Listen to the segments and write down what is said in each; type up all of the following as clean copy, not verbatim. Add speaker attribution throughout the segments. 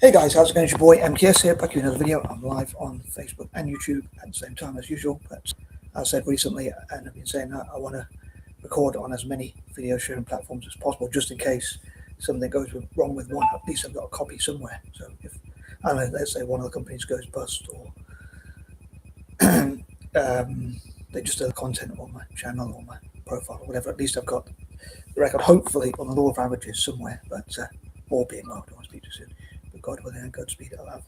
Speaker 1: Hey guys, how's it going? It's your boy M.K.S here, back with another video. I'm live on Facebook and YouTube at the same time as usual. But as I said recently, and I've been saying that I want to record on as many video sharing platforms as possible, just in case something goes wrong with one. At least I've got a copy somewhere. So if I don't know, let's say one of the companies goes bust, or they just do the content on my channel or my profile or whatever, at least I've got the record, hopefully on the law of averages somewhere. But all being well, I don't want to speak too soon. But God willing and Godspeed, I'll have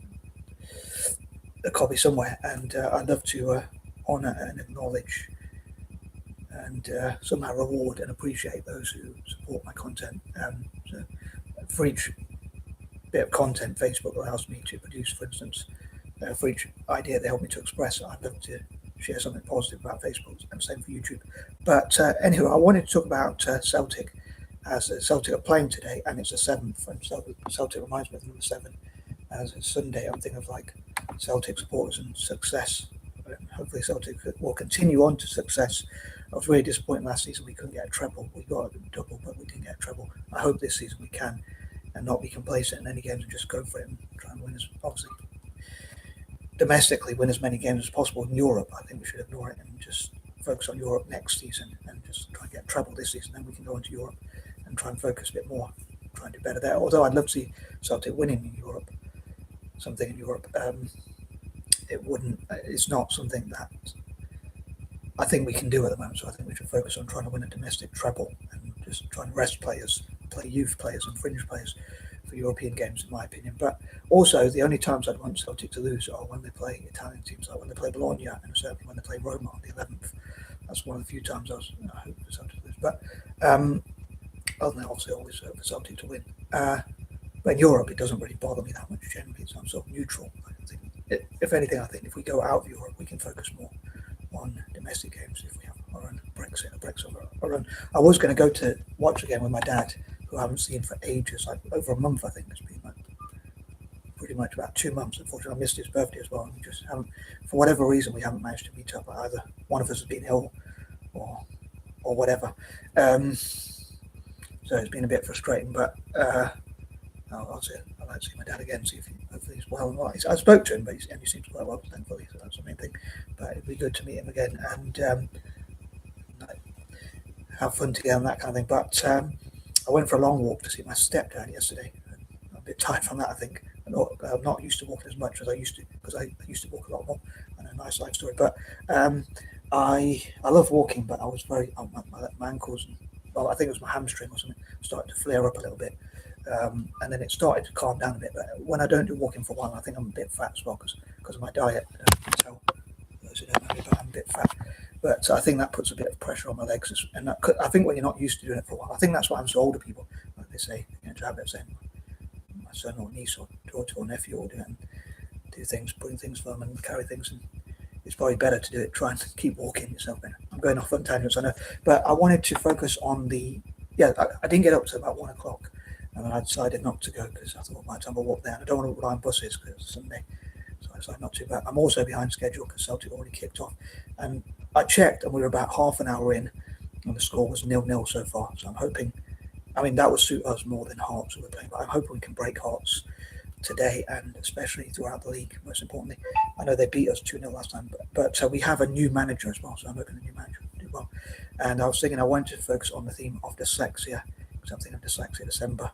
Speaker 1: a copy somewhere, and I'd love to honour and acknowledge and somehow reward and appreciate those who support my content. So for each bit of content Facebook allows me to produce, for instance, for each idea they help me to express, I'd love to share something positive about Facebook, and same for YouTube. But anyway, I wanted to talk about Celtic, as Celtic are playing today, and it's the 7th, and Celtic reminds me of number 7. As it's Sunday, I'm thinking of like Celtic supporters and success. Hopefully Celtic will continue on to success. I was really disappointed last season we couldn't get a treble. We got a double, but we didn't get a treble. I hope this season we can, and not be complacent in any games and just go for it and try and win, as obviously domestically, win as many games as possible. In Europe, I think we should ignore it and just focus on Europe next season and just try and get a treble this season. Then we can go into Europe and try and focus a bit more, try and do better there. Although I'd love to see Celtic winning in Europe, something in Europe. It wouldn't. It's not something that I think we can do at the moment. So I think we should focus on trying to win a domestic treble and just trying to rest players, play youth players and fringe players for European games, in my opinion. But also, the only times I'd want Celtic to lose are when they play Italian teams, like when they play Bologna, and certainly when they play Roma on the 11th. That's one of the few times I hope for Celtic to lose. But other than that, obviously, I always hope for Celtic to win. But in Europe, it doesn't really bother me that much generally, so I'm sort of neutral. I think, if anything, I think if we go out of Europe, we can focus more on domestic games if we have our own Brexit of our own. I was going to go to watch a game with my dad, who I haven't seen for ages, like over a month, I think. It's been like pretty much about 2 months. Unfortunately, I missed his birthday as well. And we just haven't, for whatever reason, we haven't managed to meet up. Either one of us has been ill or whatever. So it's been a bit frustrating, but I'd like to see my dad again, see if hopefully he's well and well. I spoke to him, but he seems quite well, thankfully, so that's the main thing. But it'd be good to meet him again and have fun together and that kind of thing. But I went for a long walk to see my stepdad yesterday. I'm a bit tired from that, I think. I'm not used to walking as much as I used to, because I used to walk a lot more. And a nice life story. But I love walking, but I was very my ankles, and, well, I think it was my hamstring or something, started to flare up a little bit. And then it started to calm down a bit. But when I don't do walking for a while, I think I'm a bit fat as well because of my diet. I can tell those who don't know me, but I'm a bit fat. But I think that puts a bit of pressure on my legs. And I think when you're not used to doing it for a while, I think that's what happens to older people. Like they say, to have it saying, my son or niece or daughter or nephew will do it and do things, bring things for them and carry things. And it's probably better to do it, try and keep walking yourself. I'm going off on tangents, I know. But I wanted to focus on I didn't get up to about 1 o'clock. And then I decided not to go because I thought I might have a walk there. And I don't want to rely on buses because it's Sunday. So I decided not to. But I'm also behind schedule because Celtic already kicked off. And I checked and we were about half an hour in and the score was 0-0 so far. So I'm hoping, that would suit us more than Hearts who we're playing. But I'm hoping we can break Hearts today and especially throughout the league, most importantly. I know they beat us 2-0 last time. But we have a new manager as well. So I'm hoping the new manager will do well. And I was thinking I wanted to focus on the theme of dyslexia. Something of dyslexia, December,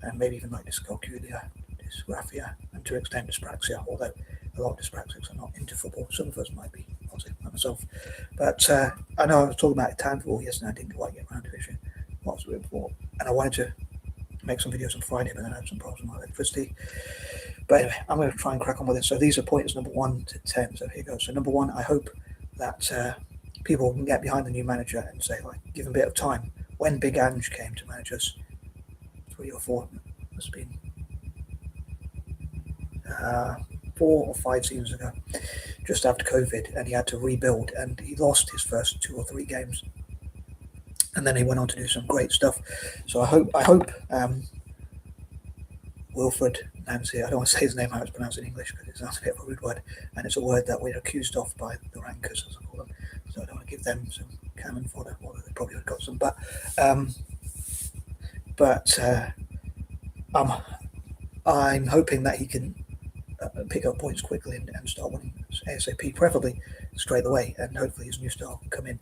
Speaker 1: and maybe even like dyscalculia, dysgraphia, and to an extent dyspraxia, although a lot of dyspraxics are not into football. Some of us might be, obviously, like myself. But I know I was talking about Italian football yesterday, I didn't quite get around to it. Lots of it before. And I wanted to make some videos on Friday, but then I had some problems with my electricity. But anyway, I'm going to try and crack on with it. So these are pointers number 1 to 10. So here goes. So number 1, I hope that people can get behind the new manager and say, like, give him a bit of time. When Big Ange came to manage us 3 or 4, must have been 4 or 5 seasons ago, just after COVID, and he had to rebuild, and he lost his first 2 or 3 games, and then he went on to do some great stuff. So I hope Wilfred Nancy, I don't want to say his name how it's pronounced in English because it sounds a bit of a rude word, and it's a word that we're accused of by the rankers, as I call them. So I don't want to give them some cannon fodder, although they probably would have got some. But I'm hoping that he can pick up points quickly and start winning ASAP, preferably straight away, and hopefully his new star can come in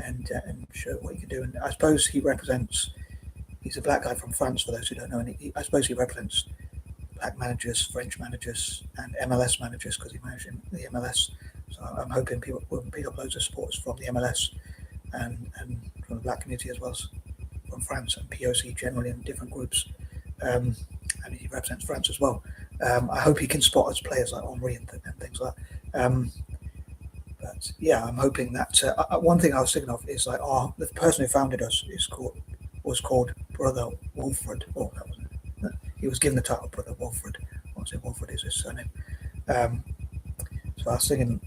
Speaker 1: and show what he can do. And I suppose he's a black guy from France, for those who don't know, and I suppose he represents black managers, French managers, and MLS managers because he managed in the MLS. So I'm hoping people will pick up loads of supporters from the MLS and from the black community as well as from France and POC generally in different groups. And he represents France as well. I hope he can spot us players like Henri and things like that. But yeah, I'm hoping that one thing I was thinking of is like the person who founded us was called Brother Wilfred. Oh, that was it. He was given the title Brother Wilfred. Obviously, Wilfred is his surname. So I was thinking,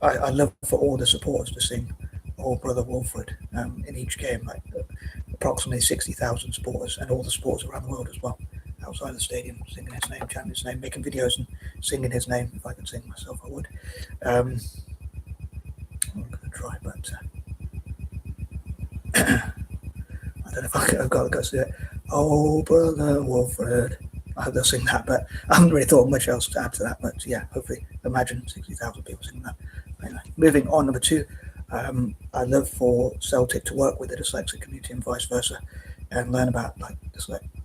Speaker 1: I love for all the supporters to sing "Oh Brother Wilfred" in each game, like approximately 60,000 supporters, and all the supporters around the world as well, outside the stadium, singing his name, chanting his name, making videos and singing his name. If I could sing myself, I would. I'm going to try, but I don't know if I've got the guts to do it. Oh, Brother Wilfred. I hope they'll sing that, but I haven't really thought of much else to add to that. But yeah, hopefully, imagine 60,000 people singing that. Anyway, moving on, number 2. I'd love for Celtic to work with the dyslexic community and vice versa, and learn about like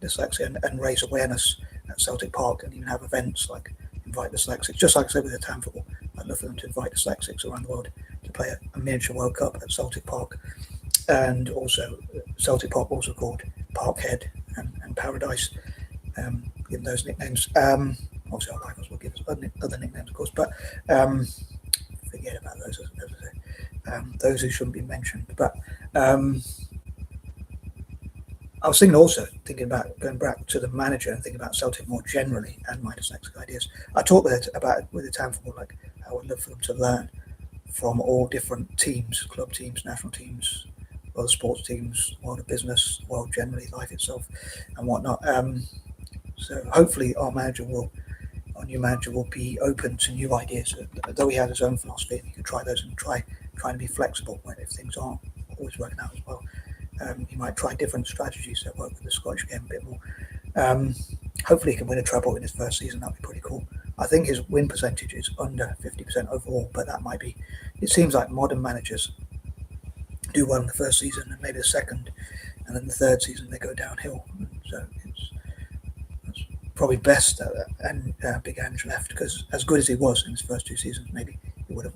Speaker 1: dyslexia and raise awareness at Celtic Park, and even have events like invite dyslexics, just like I said with the town football. I'd love for them to invite dyslexics around the world to play a miniature World Cup at Celtic Park. And also Celtic Park, also called Parkhead and Paradise, given those nicknames. Obviously our rivals will give us other nicknames, of course, but forget about those, as I say. Those who shouldn't be mentioned. But I was thinking about going back to the manager and thinking about Celtic more generally and my dyslexic ideas. I talked about it with the town football, like I would love for them to learn from all different teams, club teams, national teams, other sports teams, world of business, world generally, life itself, and whatnot. So hopefully our new manager will be open to new ideas. Though he had his own philosophy, he could try those and try to be flexible if things aren't always working out as well. He might try different strategies that work with the Scottish game a bit more. Hopefully he can win a treble in his first season. That'd be pretty cool. I think his win percentage is under 50% overall, but that might be. It seems like modern managers do well in the first season and maybe the second, and then the third season they go downhill. So it's probably best that Big Ange left, because as good as he was in his first 2 seasons, maybe he would have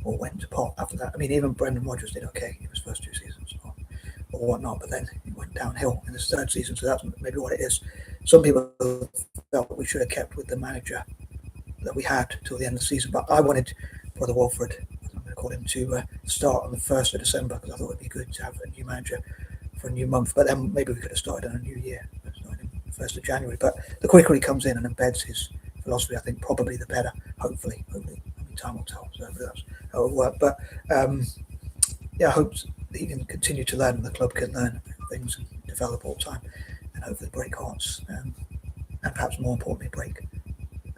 Speaker 1: all went to pot after that. I mean, even Brendan Rodgers did okay in his first 2 seasons or whatnot, but then he went downhill in his third season. So that's maybe what it is. Some people felt we should have kept with the manager that we had till the end of the season, but I wanted Brother Wilfred, I'm going to call him, to start on the 1st of December, because I thought it'd be good to have a new manager for a new month. But then maybe we could have started on a new year, starting 1st of January. But the quicker he comes in and embeds his philosophy, I think probably the better. Hopefully. I mean, time will tell. So that's how it will work. But yeah, I hope he can continue to learn, and the club can learn things and develop all the time, and hopefully break hearts, and perhaps more importantly, break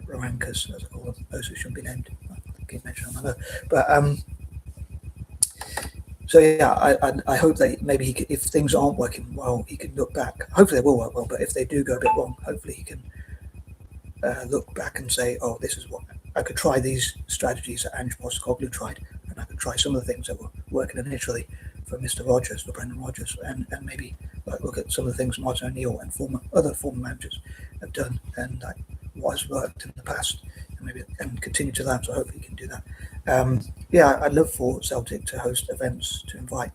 Speaker 1: rankers, as I call them, those who shouldn't be named. I keep mentioning them, but so yeah, I hope that maybe he could, if things aren't working well, he can look back. Hopefully they will work well, but if they do go a bit wrong, hopefully he can look back and say, oh, this is what I could try, these strategies that Ange Postecoglou tried, and I could try some of the things that were working initially for Mr. Rodgers, for Brendan Rodgers, and maybe like look at some of the things Martin O'Neill and other former managers have done, and like what has worked in the past, and continue to learn. So hopefully he can do that. Yeah, I'd love for Celtic to host events to invite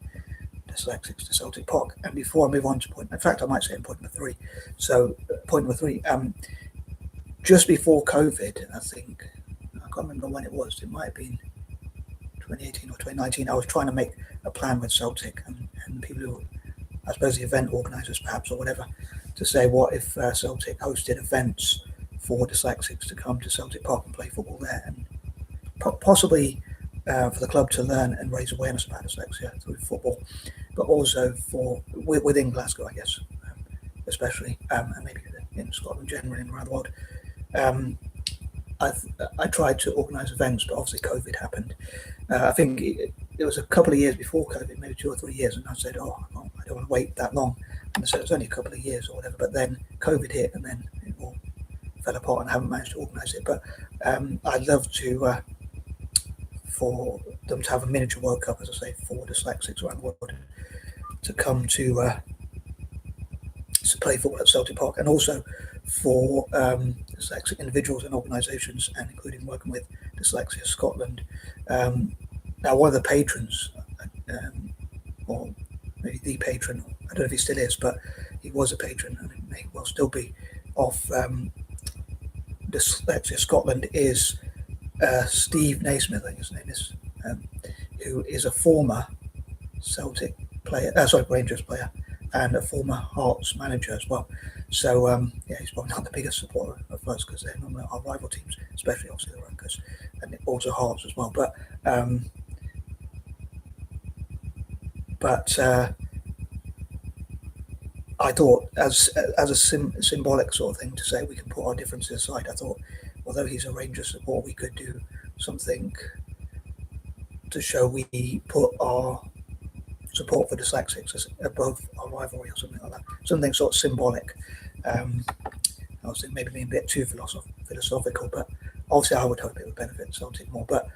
Speaker 1: Dyslexics to Celtic Park. And before I move on to point, in fact, I might say in point number 3. So point number 3, just before COVID, I think, I can't remember when it was. It might have been 2018 or 2019. I was trying to make a plan with Celtic and people who, I suppose the event organisers perhaps or whatever, to say what if Celtic hosted events for dyslexics to come to Celtic Park and play football there, and possibly for the club to learn and raise awareness about dyslexia through football, but also for within Glasgow, I guess, especially, and maybe in Scotland generally and around the world. I tried to organise events, but obviously COVID happened. I think it was a couple of years before COVID, maybe 2 or 3 years, and I said, I don't want to wait that long. And so it was only a couple of years or whatever, but then COVID hit, and then it all fell apart and haven't managed to organise it. But I'd love to for them to have a miniature World Cup, as I say, for dyslexics around the world to come to play football at Celtic Park, and also for dyslexic individuals and organisations, and including working with Dyslexia Scotland. Now, one of the patrons, or maybe the patron, I don't know if he still is, but he was a patron and he may well still be, of Dyslexia Scotland, is Steve Naismith, I think his name is, who is a former Celtic player, Rangers player, and a former Hearts manager as well. So yeah, he's probably not the biggest supporter of us because they're normally our rival teams, especially obviously the Rangers and also Hearts as well. But I thought, as a symbolic sort of thing to say we can put our differences aside, I thought, although he's a Rangers supporter, we could do something to show we put our support for dyslexics as above our rivalry or something like that. Something sort of symbolic. I was maybe being a bit too philosophical, but obviously I would hope it would benefit Celtic more. But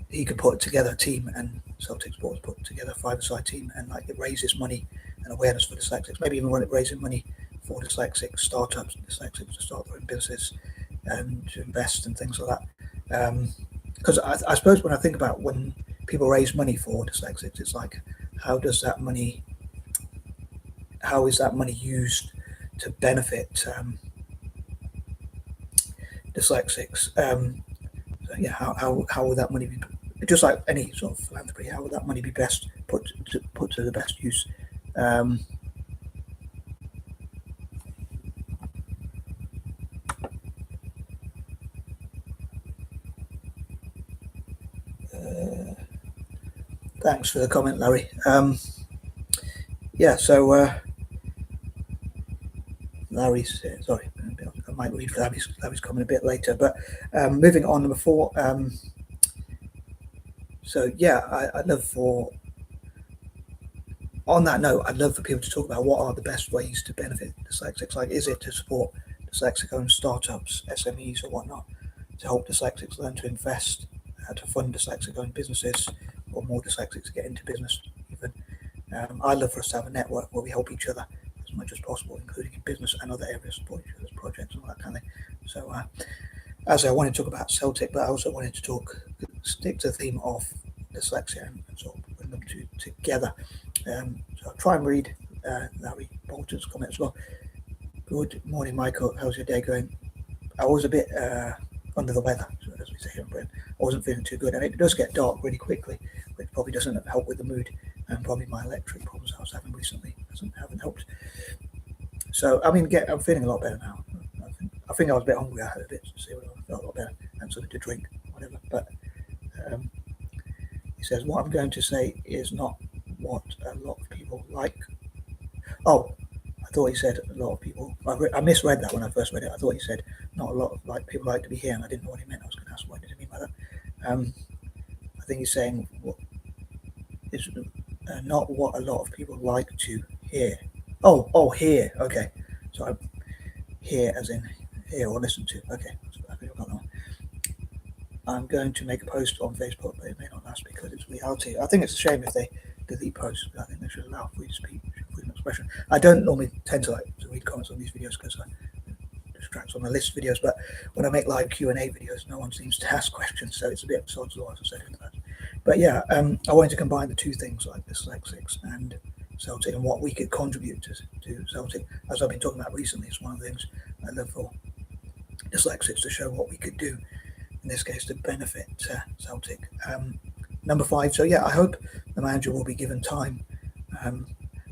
Speaker 1: he could put together a team, and Celtic Sports put together a five-a-side team, and like it raises money and awareness for dyslexics. Maybe even when it raises money for dyslexic startups, dyslexics to start their own business and to invest and things like that. Because I suppose when I think about when people raise money for dyslexics, it's like, how is that money used to benefit dyslexics? So yeah, how would that money be, just like any sort of philanthropy, how would that money be best put to the best use? Thanks for the comment, Larry. Yeah, so Larry's sorry, I might read Larry's comment a bit later, but moving on, number 4. So yeah, I'd love for, on that note, I'd love for people to talk about what are the best ways to benefit dyslexics. Like, is it to support dyslexic-owned startups, SMEs, or whatnot, to help dyslexics learn to invest, to fund dyslexic-owned businesses, or more dyslexics get into business even. I'd love for us to have a network where we help each other as much as possible, including in business and other areas, support each other's projects and all that kind of thing. So as I wanted to talk about Celtic, but I also wanted to stick to the theme of dyslexia and sort of bring them together. So I'll try and read Larry Bolton's comment as well. Good morning, Michael. How's your day going? I was a bit under the weather, as we say here in Britain. I wasn't feeling too good, and it does get dark really quickly, which probably doesn't help with the mood, and probably my electric problems I was having recently haven't helped. So I mean, I'm feeling a lot better now. I think I was a bit hungry. I had a bit to see what I felt a lot better, and something to drink, whatever. But he says, what I'm going to say is not what a lot of people like. Oh, I thought he said a lot of people. I misread that when I first read it. I thought he said not a lot of people like to be here, and I didn't know what he meant. I was going to ask what did he mean by that. I think he's saying what is not what a lot of people like to hear. Oh, hear. Okay, so I hear as in hear or listen to. Okay, so I think I got that one. I'm going to make a post on Facebook, but it may not last because it's reality. I think it's a shame if they delete posts, but I think they should allow free speech, freedom of expression. I don't normally tend to read comments on these videos because I distract on the list videos, but when I make live Q&A videos, no one seems to ask questions, so it's a bit sod's law, as I said in that. But yeah, I wanted to combine the two things, like dyslexics and Celtic, and what we could contribute to Celtic. As I've been talking about recently, it's one of the things I love for dyslexics, to show what we could do, in this case, to benefit Celtic. Number 5, so yeah, I hope the manager will be given time. I'm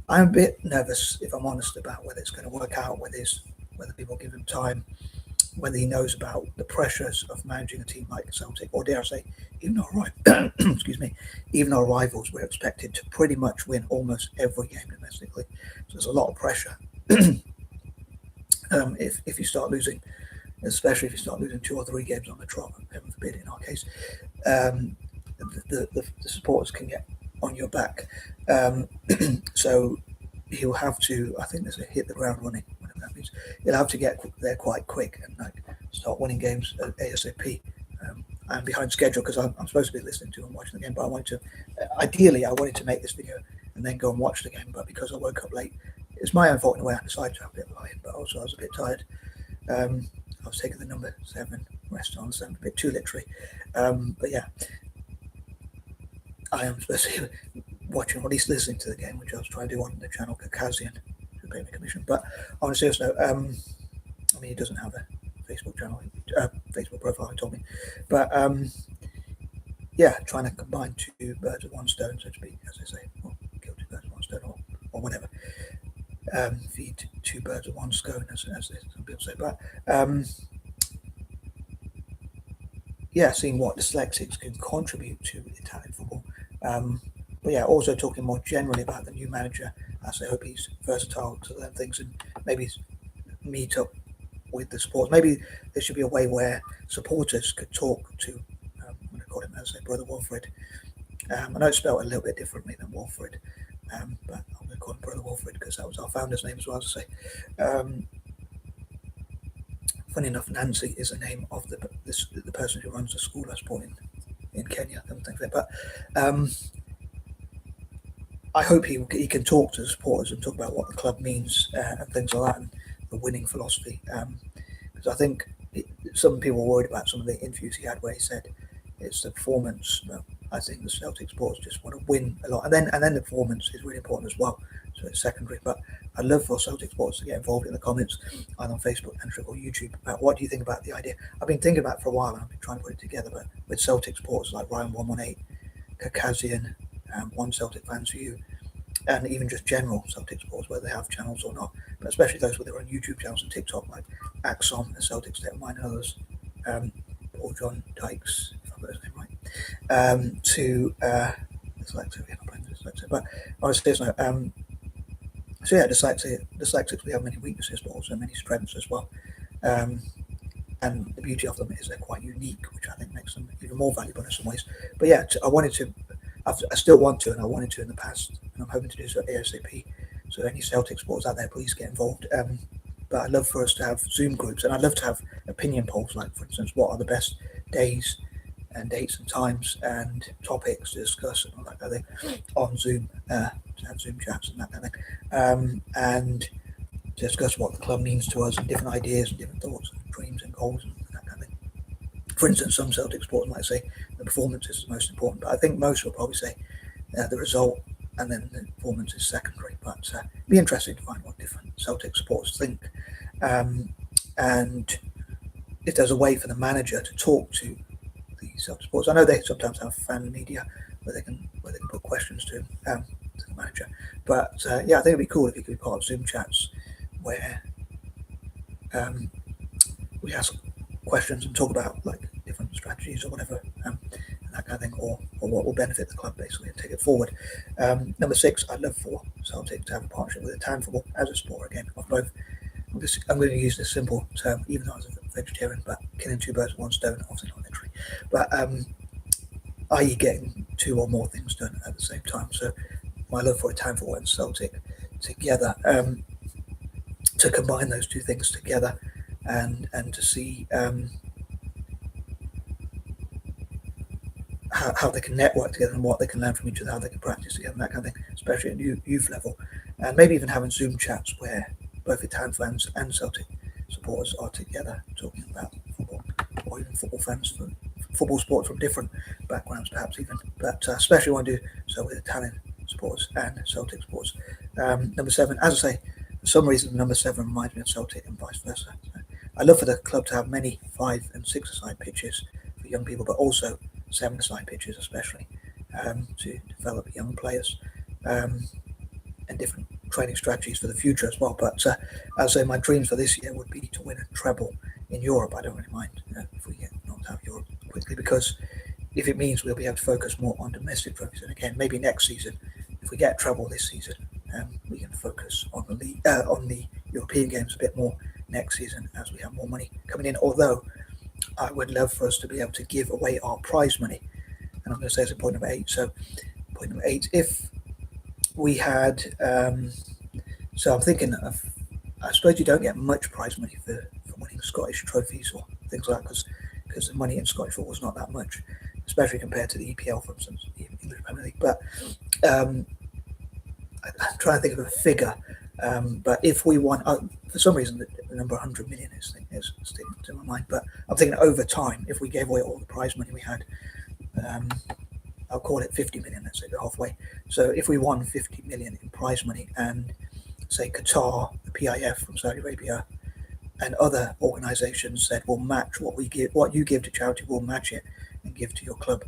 Speaker 1: a bit nervous, if I'm honest, about whether it's going to work out, whether people give him time, whether he knows about the pressures of managing a team like Celtic, or dare I say, even our excuse me, even our rivals were expected to pretty much win almost every game domestically. So there's a lot of pressure if you start losing, especially if you start losing 2 or 3 games on the trot, heaven forbid in our case. The supporters can get on your back. So he'll have to, I think there's a hit the ground running, whatever that means. means you'll have to get there quite quick and like start winning games ASAP. I'm behind schedule because I'm supposed to be listening to and watching the game, but I wanted to, ideally, I wanted to make this video and then go and watch the game, but because I woke up late, it's my own fault in a way. I decided to have a bit of a lie-in, but also I was a bit tired. I was taking the number 7 rest on 7, a bit too literally. But yeah, I am supposed to be watching, or at least listening to the game, which I was trying to do on the channel Caucasian, who paid me commission. But on a serious note, I mean, he doesn't have a Facebook channel, Facebook profile, he told me. But yeah, trying to combine 2 birds with 1 stone, so to speak, as they say, or kill 2 birds with 1 stone, or whatever. Feed 2 birds with 1 scone, as some people say. But yeah, seeing what Dyslexics can contribute to Italian football. But yeah, also talking more generally about the new manager, as I hope he's versatile to learn things and maybe meet up with the supporters. Maybe there should be a way where supporters could talk to, I'm going to call him, as I say, Brother Wilfred. I know it's spelled a little bit differently than Wilfred, but I'm going to call him Brother Wilfred because that was our founder's name as well, to say. Funny enough, Nancy is the name of the person who runs the school I support in Kenya. I don't think that, but I hope he can talk to the supporters and talk about what the club means and things like that, and the winning philosophy. Because I think some people were worried about some of the interviews he had where he said it's the performance. But I think the Celtic supporters just want to win a lot, and then the performance is really important as well. So it's secondary. But I'd love for Celtic supporters to get involved in the comments either on Facebook and or YouTube about what do you think about the idea. I've been thinking about it for a while and I've been trying to put it together, but with Celtic supporters like Ryan118, Caucasian, One Celtic Fans for You, and even just general Celtic supporters, whether they have channels or not, but especially those with their own YouTube channels and TikTok, like Axon, the Celtic State of Mind, and others, Paul John Dykes, if I've got his name right, to Dyslexic, but honestly, it's no. So yeah, Dyslexics, we have many weaknesses, but also many strengths as well. And the beauty of them is they're quite unique, which I think makes them even more valuable in some ways. But yeah, I still want to, and I wanted to in the past, and I'm hoping to do so ASAP. So any Celtic supporters out there, please get involved. But I'd love for us to have Zoom groups, and I'd love to have opinion polls, like for instance, what are the best days and dates and times and topics to discuss and all that kind of thing on Zoom, to have Zoom chats and that kind of thing, and discuss what the club means to us and different ideas and different thoughts and dreams and goals and that kind of thing. For instance, some Celtic supporters might say the performance is the most important, but I think most will probably say the result and then the performance is secondary. But it'd be interesting to find what different Celtic supporters think, and if there's a way for the manager to talk to the Celtic supporters. I know they sometimes have fan media where they can put questions to the manager, but yeah, I think it'd be cool if he could be part of Zoom chats where we ask questions and talk about like different strategies or whatever, and that kind of thing, or what will benefit the club basically and take it forward. Number 6, I'd love for Celtic to have a partnership with Italian football as a sport again of both. I'm going to use this simple term, even though I was a vegetarian, but killing 2 birds with 1 stone, obviously not literally, but i.e. getting 2 or more things done at the same time. So my love for Italian football and Celtic together, to combine those 2 things together and to see how they can network together and what they can learn from each other, how they can practice together and that kind of thing, especially at youth level, and maybe even having Zoom chats where both Italian fans and Celtic supporters are together talking about football, or even football fans from football sports from different backgrounds perhaps even, but especially want to do so with Italian supporters and Celtic supporters. Number 7, as I say, for some reason number 7 reminds me of Celtic and vice versa. So I'd love for the club to have many 5 and 6-a-side pitches for young people, but also 7-a-side pitches especially, to develop young players, and different training strategies for the future as well. But as I say, my dreams for this year would be to win a treble in Europe. I don't really mind if we get knocked out of Europe quickly, because if it means we'll be able to focus more on domestic trophies, and again, maybe next season, if we get a treble this season, we can focus on the league, on the European games a bit more next season as we have more money coming in. Although I would love for us to be able to give away our prize money, and I'm going to say it's a point number 8. So point number 8, if we had, so I'm thinking of, I suppose you don't get much prize money for winning Scottish trophies or things like that because the money in Scottish football is not that much, especially compared to the EPL, for instance, the English Premier League. But I'm trying to think of a figure. But if we won, for some reason, the number 100 million is sticking to my mind. But I'm thinking over time, if we gave away all the prize money we had, I'll call it 50 million, let's say, halfway. So if we won 50 million in prize money and say Qatar, the PIF from Saudi Arabia, and other organisations said we'll match what we give, what you give to charity, we'll match it and give to your club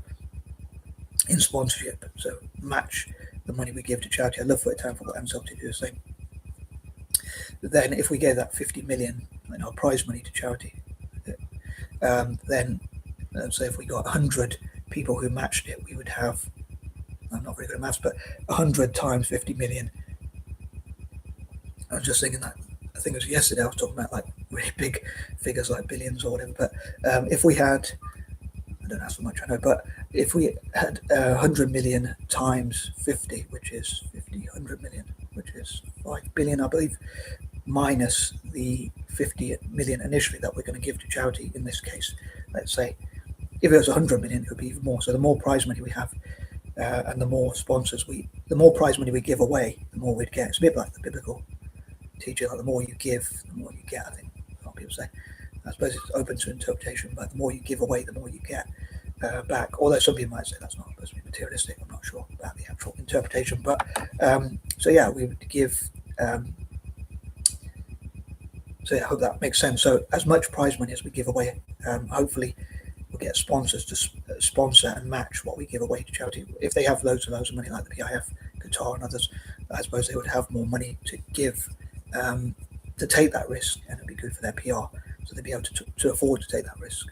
Speaker 1: in sponsorship. So match the money we give to charity. I'd love for Italian football and Celtic to do the same. Then if we gave that 50 million prize money to charity, then let's say if we got 100 people who matched it, we would have, I'm not very good at maths, but 100 times 50 million. I was just thinking that, I think it was yesterday I was talking about like really big figures like billions or whatever, but if we had, I don't ask for much, I know, but if we had 100 million times 50, which is 100 million, which is 5 billion, I believe, minus the 50 million initially that we're going to give to charity in this case, let's say, if it was 100 million, it would be even more. So the more prize money we have, and the more sponsors the more prize money we give away, the more we'd get. It's a bit like the biblical teaching, like the more you give, the more you get, I think a lot of people say. I suppose it's open to interpretation, but the more you give away, the more you get back. Although some people might say that's not supposed to be materialistic. I'm not sure about the actual interpretation. But so yeah, we would give. So yeah, I hope that makes sense. So as much prize money as we give away, hopefully we'll get sponsors to sponsor and match what we give away to charity. If they have loads and loads of money like the PIF, Qatar and others, I suppose they would have more money to give, to take that risk, and it'd be good for their PR. So they'd be able to afford to take that risk.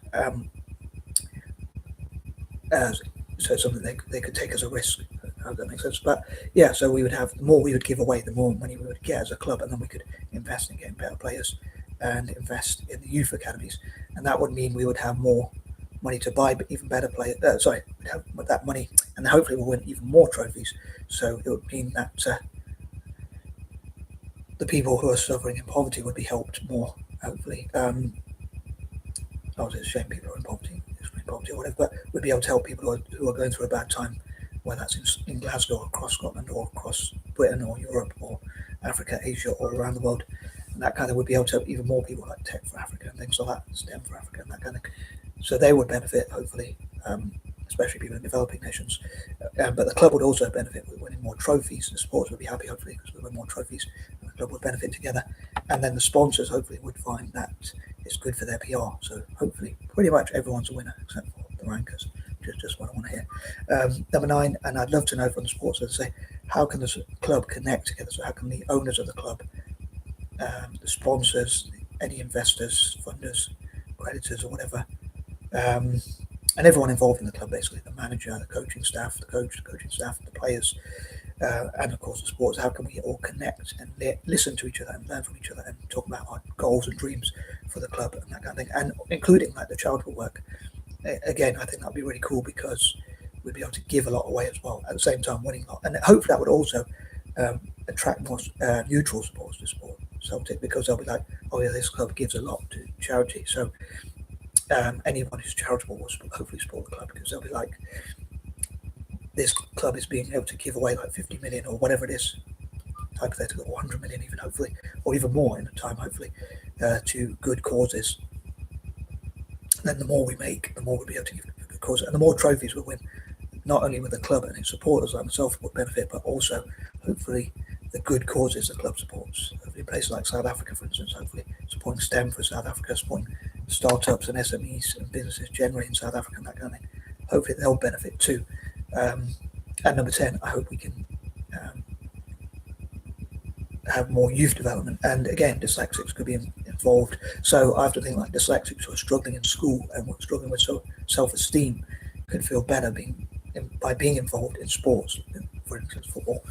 Speaker 1: So it's something they could take as a risk. I hope that makes sense. But yeah, so we would have, the more we would give away, the more money we would get as a club, and then we could invest in getting better players and invest in the youth academies, and that would mean we would have more money to buy even better players. We'd have that money, and hopefully we'll win even more trophies. So it would mean that the people who are suffering in poverty would be helped more, hopefully. Obviously, it's a shame people are in poverty, extreme poverty or whatever, but we'd be able to help people who are going through a bad time, whether that's in Glasgow or across Scotland or across Britain or Europe or Africa, Asia, or around the world. And that kind of would be able to help even more people, like Tech for Africa and things like that, STEM for Africa and that kind of. So they would benefit, hopefully, especially people in developing nations. But the club would also benefit with winning more trophies. The sports would be happy, hopefully, because we win more trophies, and the club would benefit together. And then the sponsors, hopefully, would find that it's good for their PR. So hopefully, pretty much everyone's a winner, except for the rankers. Just what I want to hear. Number 9, and I'd love to know from the sports, let's say, how can the club connect together? So how can the owners of the club, the sponsors, any investors, funders, creditors, or whatever, and everyone involved in the club, basically, the manager, the coaching staff, the coaching staff, the players, and of course the sports, how can we all connect and listen to each other and learn from each other and talk about our goals and dreams for the club and that kind of thing, and including like the charitable work. Again, I think that'd be really cool because we'd be able to give a lot away as well, at the same time winning a lot. And hopefully that would also attract more neutral supporters to support Celtic, because they'll be like, oh yeah, this club gives a lot to charity. So anyone who's charitable will hopefully support the club, because they'll be like, this club is being able to give away like 50 million or whatever it is, hypothetical, or 100 million even, hopefully, or even more in a time, hopefully, to good causes. Then the more we make, the more we'll be able to give to good causes, and the more trophies we'll win. Not only with the club and its supporters like myself would benefit, but also hopefully the good causes the club supports. Hopefully places like South Africa, for instance, hopefully supporting STEM for South Africa, supporting startups and SMEs and businesses generally in South Africa and that kind of thing. Hopefully they'll benefit too. And number 10, I hope we can have more youth development, and again, dyslexics could be involved. So I have to think like dyslexics who are struggling in school and struggling with self-esteem could feel better by being involved in sports, for instance, football.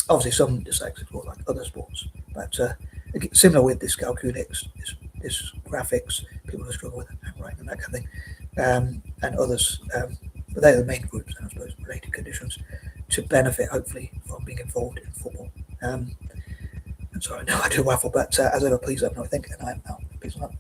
Speaker 1: Obviously, some dyslexics will like other sports, but similar with dyscalculics, graphics, people who struggle with handwriting and that kind of thing, and others. But they're the main groups, I suppose, related conditions to benefit, hopefully, from being involved in football. And Sorry, no, I do waffle, but as ever, please let me know what you think, and I am out. Peace and love.